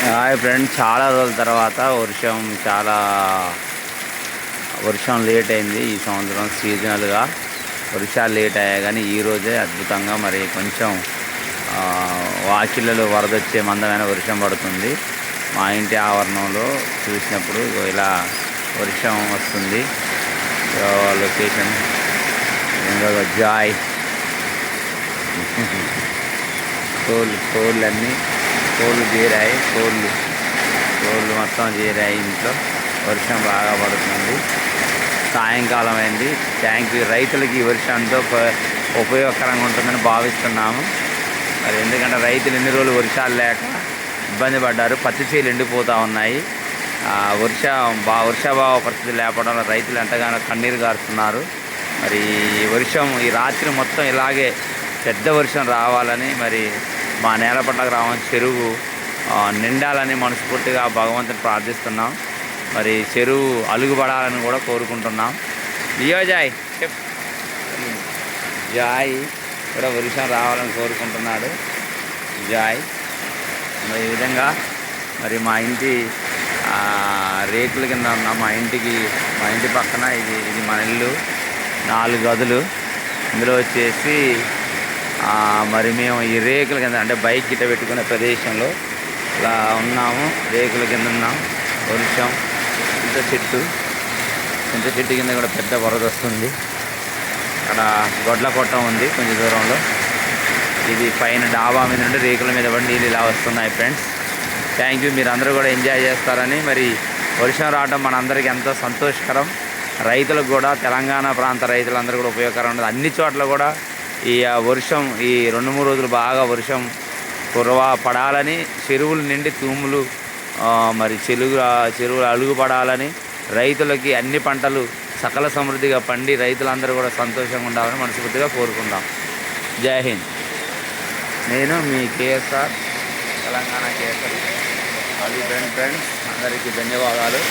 Hi friends, చాలా రోజుల తర్వాత వర్షం లేట్ అయింది. ఈ సంవత్సరం సీజనల్గా వర్షాలు లేట్ అయ్యాయి, కానీ ఈరోజే అద్భుతంగా మరి కొంచెం వాకిళ్ళలో వరద వచ్చే మందమైన వర్షం పడుతుంది. మా ఇంటి ఆవరణంలో చూసినప్పుడు ఇలా వర్షం వస్తుంది. లొకేషన్ జాయ్ తోళ్ళు చేరాయి. తోళ్ళు మొత్తం చేరాయి. ఇంట్లో వర్షం బాగా పడుతుంది. సాయంకాలం అయింది. రైతులకి ఈ వర్షం ఎంతో ఉపయోగకరంగా ఉంటుందని భావిస్తున్నాము. మరి ఎందుకంటే రైతులు ఎన్ని రోజులు వర్షాలు లేక ఇబ్బంది పడ్డారు. పత్తి చేలు ఎండిపోతూ ఉన్నాయి. వర్షాభావ పరిస్థితి లేకపోవడం రైతులు ఎంతగానో కన్నీరు గారుతున్నారు. మరి ఈ రాత్రి మొత్తం ఇలాగే పెద్ద వర్షం రావాలని, మరి మా నేలపట్ల గ్రామం చెరువు నిండాలని మనస్ఫూర్తిగా భగవంతుని ప్రార్థిస్తున్నాం. మరి చెరువు అలుగుపడాలని కూడా కోరుకుంటున్నాం. జాయ్ జాయ్ కూడా వర్షం రావాలని కోరుకుంటున్నాడు. జాయ్ మరి ఈ విధంగా మరి మా ఇంటి రేకుల కింద ఉన్నాం. మా ఇంటి పక్కన ఇది మన ఇల్లు. 4 గదులు. ఇందులో వచ్చేసి మరి మేము ఈ రేకుల కింద అంటే బైక్ గిట్ట పెట్టుకునే ప్రదేశంలో ఇలా ఉన్నాము. రేకుల కింద ఉన్నాం. వర్షం చింత చెట్టు కింద కూడా పెద్ద వరద వస్తుంది. అక్కడ గొడ్ల కొట్టం ఉంది కొంచెం దూరంలో. ఇది పైన డాబా మీద నుండి రేకుల మీద పడి నీళ్ళు ఇలా వస్తున్నాయి. Friends, thank you. మీరు అందరూ కూడా ఎంజాయ్ చేస్తారని. మరి వర్షం రావడం మనందరికీ ఎంతో సంతోషకరం. రైతులకు కూడా, తెలంగాణ ప్రాంత రైతులందరూ కూడా ఉపయోగకరం ఉంటుంది. అన్ని చోట్ల కూడా ఈ వర్షం ఈ 2-3 రోజులు బాగా వర్షం పడాలని, చెరువులు నిండి తూములు మరి చెరువులు అలుగుపడాలని, రైతులకి అన్ని పంటలు సకల సమృద్ధిగా పండి రైతులందరూ కూడా సంతోషంగా ఉండాలని మనస్ఫూర్తిగా కోరుకుందాం. జై హింద్. నేను మీ కేఎస్ఆర్, తెలంగాణ కేఎస్ఆర్. అది ఫ్రెండ్స్ అందరికీ ధన్యవాదాలు.